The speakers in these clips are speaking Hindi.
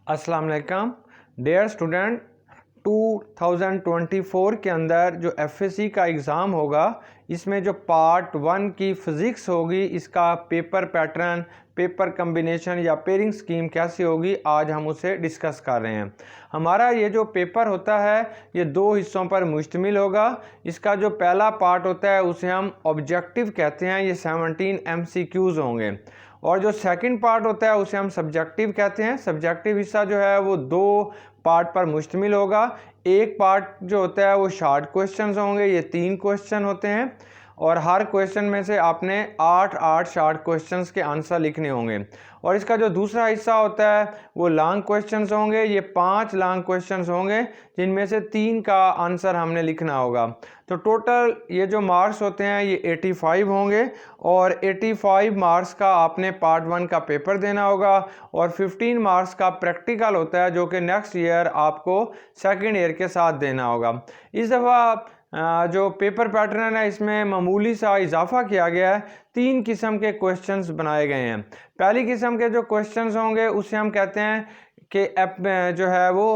अस्सलाम वालेकुम डियर स्टूडेंट। 2024 के अंदर जो एफएससी का एग्ज़ाम होगा इसमें जो पार्ट 1 की फ़िज़िक्स होगी इसका पेपर पैटर्न, पेपर कम्बिनेशन या पेयरिंग स्कीम कैसी होगी आज हम उसे डिस्कस कर रहे हैं। हमारा ये जो पेपर होता है ये दो हिस्सों पर मुश्तमिल होगा। इसका जो पहला पार्ट होता है उसे हम ऑब्जेक्टिव कहते हैं, ये 17 MCQs होंगे। और जो सेकंड पार्ट होता है उसे हम सब्जेक्टिव कहते हैं। सब्जेक्टिव हिस्सा जो है वो दो पार्ट पर मुश्तमिल होगा। एक पार्ट जो होता है वो शॉर्ट क्वेश्चंस होंगे, ये 3 क्वेश्चन होते हैं और हर क्वेश्चन में से आपने 8 शॉर्ट क्वेश्चंस के आंसर लिखने होंगे। और इसका जो दूसरा हिस्सा होता है वो लॉन्ग क्वेश्चंस होंगे, ये 5 लॉन्ग क्वेश्चंस होंगे जिनमें से 3 का आंसर हमने लिखना होगा। तो टोटल ये जो मार्क्स होते हैं ये 85 होंगे और 85 मार्क्स का आपने पार्ट 1 का पेपर देना होगा और 15 मार्क्स का प्रैक्टिकल होता है जो कि नेक्स्ट ईयर आपको सेकेंड ईयर के साथ देना होगा। इस दफ़ा जो पेपर पैटर्न है इसमें मामूली सा इजाफा किया गया है। 3 किस्म के क्वेश्चंस बनाए गए हैं। पहली किस्म के जो क्वेश्चंस होंगे उसे हम कहते हैं कि जो है वो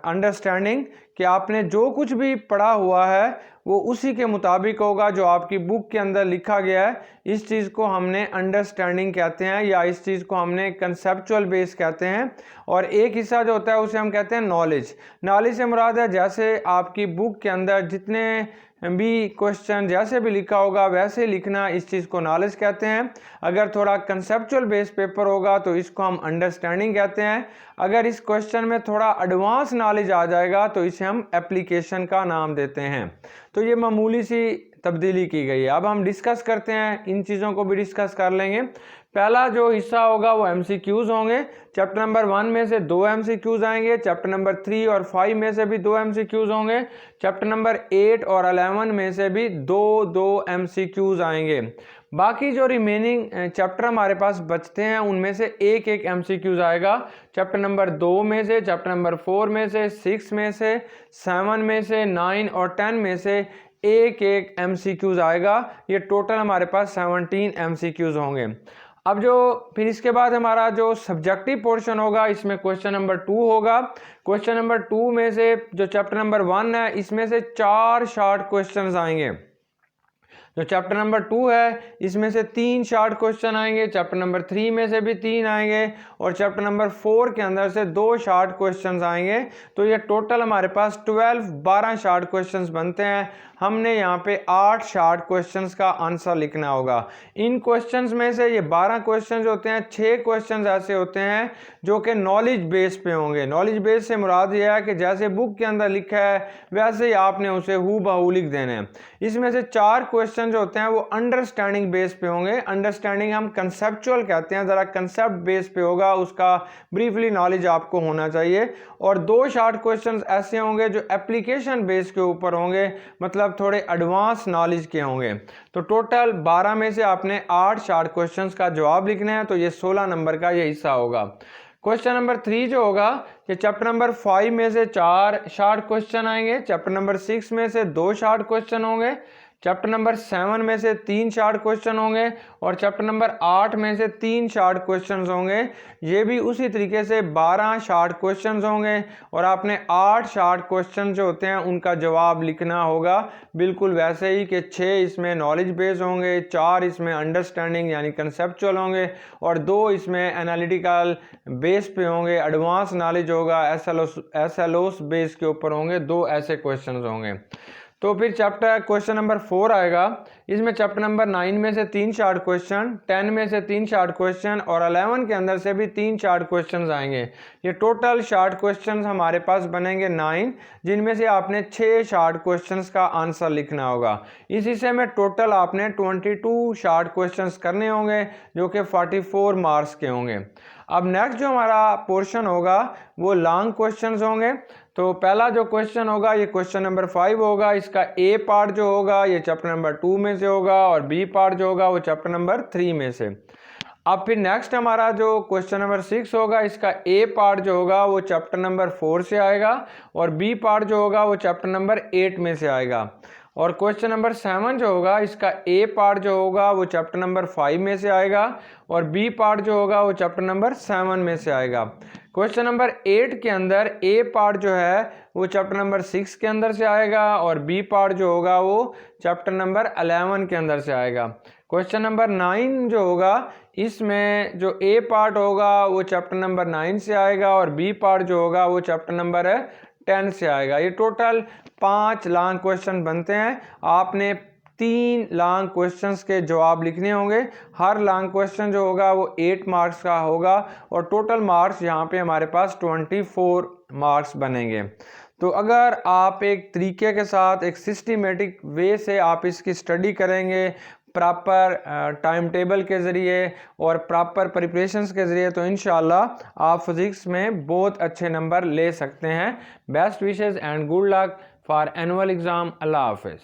अंडरस्टैंडिंग, कि आपने जो कुछ भी पढ़ा हुआ है वो उसी के मुताबिक होगा जो आपकी बुक के अंदर लिखा गया है। इस चीज़ को हमने अंडरस्टैंडिंग कहते हैं या इस चीज़ को हमने कंसेप्चुअल बेस कहते हैं। और एक हिस्सा जो होता है उसे हम कहते हैं नॉलेज। नॉलेज से मुराद है जैसे आपकी बुक के अंदर जितने भी क्वेश्चन जैसे भी लिखा होगा वैसे लिखना, इस चीज़ को नॉलेज कहते हैं। अगर थोड़ा कंसेप्चुअल बेस पेपर होगा तो इसको हम अंडरस्टैंडिंग कहते हैं। अगर इस क्वेश्चन में थोड़ा एडवांस नॉलेज आ जाएगा तो इसे हम एप्लीकेशन का नाम देते हैं। तो ये मामूली सी तब्दीली की गई है। अब हम डिस्कस करते हैं, इन चीज़ों को भी डिस्कस कर लेंगे। पहला जो हिस्सा होगा वो MCQs होंगे। चैप्टर नंबर 1 में से 2 MCQs आएंगे, चैप्टर नंबर 3 और 5 में से भी 2 MCQs होंगे, चैप्टर नंबर 8 और 11 में से भी 2 MCQs आएंगे। बाकी जो रिमेनिंग चैप्टर हमारे पास बचते हैं उनमें से एक MCQs आएगा। चैप्टर नंबर 2 में से, चैप्टर नंबर 4 में से, 6 में से, 7 में से, 9 और 10 में से एक MCQs आएगा। ये टोटल हमारे पास 17 MCQs होंगे। अब जो फिर इसके बाद हमारा जो सब्जेक्टिव पोर्शन होगा इसमें क्वेश्चन नंबर 2 होगा। क्वेश्चन नंबर 2 में से जो चैप्टर नंबर 1 है इसमें से 4 शॉर्ट क्वेश्चंस आएंगे। जो चैप्टर नंबर 2 है इसमें से 3 शॉर्ट क्वेश्चन आएंगे, चैप्टर नंबर 3 में से भी 3 आएंगे और चैप्टर नंबर 4 के अंदर से 2 शॉर्ट क्वेश्चंस आएंगे। तो ये टोटल हमारे पास 12 शॉर्ट क्वेश्चंस बनते हैं। हमने यहाँ पे 8 शॉर्ट क्वेश्चंस का आंसर लिखना होगा। इन क्वेश्चंस में से ये 12 क्वेश्चंस होते हैं, 6 क्वेश्चंस ऐसे होते हैं जो कि नॉलेज बेस पे होंगे। नॉलेज बेस से मुराद ये है कि जैसे बुक के अंदर लिखा है वैसे ही आपने उसे हूबहू लिख देना है। इसमें से 4 क्वेश्चन जो होते हैं वो अंडरस्टैंडिंग बेस पे होंगे। अंडरस्टैंडिंग हम कंसेप्चुअल कहते हैं, ज़रा कंसेप्ट बेस पे होगा, उसका ब्रीफली नॉलेज आपको होना चाहिए। और 2 शॉर्ट क्वेश्चंस ऐसे होंगे जो एप्लीकेशन बेस के ऊपर होंगे, मतलब थोड़े एडवांस नॉलेज के होंगे। तो टोटल 12 में से आपने 8 शॉर्ट क्वेश्चंस का जवाब लिखना है, तो ये 16 नंबर का ये हिस्सा होगा। क्वेश्चन नंबर 3 जो होगा कि चैप्टर नंबर 5 में से 4 शॉर्ट क्वेश्चन आएंगे, चैप्टर नंबर 6 में से 2 शॉर्ट क्वेश्चन होंगे, चैप्टर नंबर 7 में से 3 शॉर्ट क्वेश्चन होंगे और चैप्टर नंबर 8 में से 3 शॉर्ट क्वेश्चंस होंगे। ये भी उसी तरीके से 12 शॉर्ट क्वेश्चंस होंगे और आपने 8 शॉर्ट क्वेश्चन जो होते हैं उनका जवाब लिखना होगा बिल्कुल वैसे ही कि 6 इसमें नॉलेज बेस होंगे, 4 इसमें अंडरस्टैंडिंग यानी कंसेप्चुअल होंगे और 2 इसमें एनालिटिकल बेस पे होंगे, एडवांस नॉलेज होगा, SLOS बेस के ऊपर होंगे। 2 ऐसे क्वेश्चन होंगे। तो फिर चैप्टर क्वेश्चन नंबर 4 आएगा। इसमें चैप्टर नंबर 9 में से 3 शॉर्ट क्वेश्चन, 10 में से 3 शॉर्ट क्वेश्चन और 11 के अंदर से भी 3 शॉर्ट क्वेश्चन आएंगे। ये टोटल शॉर्ट क्वेश्चन हमारे पास बनेंगे 9, जिनमें से आपने 6 शॉर्ट क्वेश्चन का आंसर लिखना होगा। इस हिस्से में टोटल आपने 22 शॉर्ट क्वेश्चन करने होंगे जो कि 44 मार्क्स के होंगे। अब नेक्स्ट जो हमारा पोर्शन होगा वो लॉन्ग क्वेश्चंस होंगे। तो पहला जो क्वेश्चन होगा ये क्वेश्चन नंबर 5 होगा। इसका ए पार्ट जो होगा ये चैप्टर नंबर 2 में से होगा और बी पार्ट जो होगा वो चैप्टर नंबर 3 में से। अब फिर नेक्स्ट हमारा जो क्वेश्चन नंबर 6 होगा, इसका ए पार्ट जो होगा वो चैप्टर नंबर 4 से आएगा और बी पार्ट जो होगा वो चैप्टर नंबर 8 में से आएगा। और क्वेश्चन नंबर 7 जो होगा इसका ए पार्ट जो होगा वो चैप्टर नंबर 5 में से आएगा और बी पार्ट जो होगा वो चैप्टर नंबर 7 में से आएगा। क्वेश्चन नंबर 8 के अंदर ए पार्ट जो है वो चैप्टर नंबर 6 के अंदर से आएगा और बी पार्ट जो होगा वो चैप्टर नंबर 11 के अंदर से आएगा। क्वेश्चन नंबर 9 जो होगा इसमें जो ए पार्ट होगा वो चैप्टर नंबर 9 से आएगा और बी पार्ट जो होगा वो चैप्टर नंबर 10 से आएगा। ये टोटल 5 लॉन्ग क्वेश्चन बनते हैं। आपने 3 लॉन्ग क्वेश्चंस के जवाब लिखने होंगे। हर लॉन्ग क्वेश्चन जो होगा वो 8 मार्क्स का होगा और टोटल मार्क्स यहाँ पे हमारे पास 24 मार्क्स बनेंगे। तो अगर आप एक तरीके के साथ एक सिस्टमेटिक वे से आप इसकी स्टडी करेंगे, प्रॉपर टाइम टेबल के ज़रिए और प्रॉपर प्रिपरेशंस के ज़रिए, तो इंशाल्लाह आप फिज़िक्स में बहुत अच्छे नंबर ले सकते हैं। Best wishes and good luck for annual exam. Allah हाफ़िज़।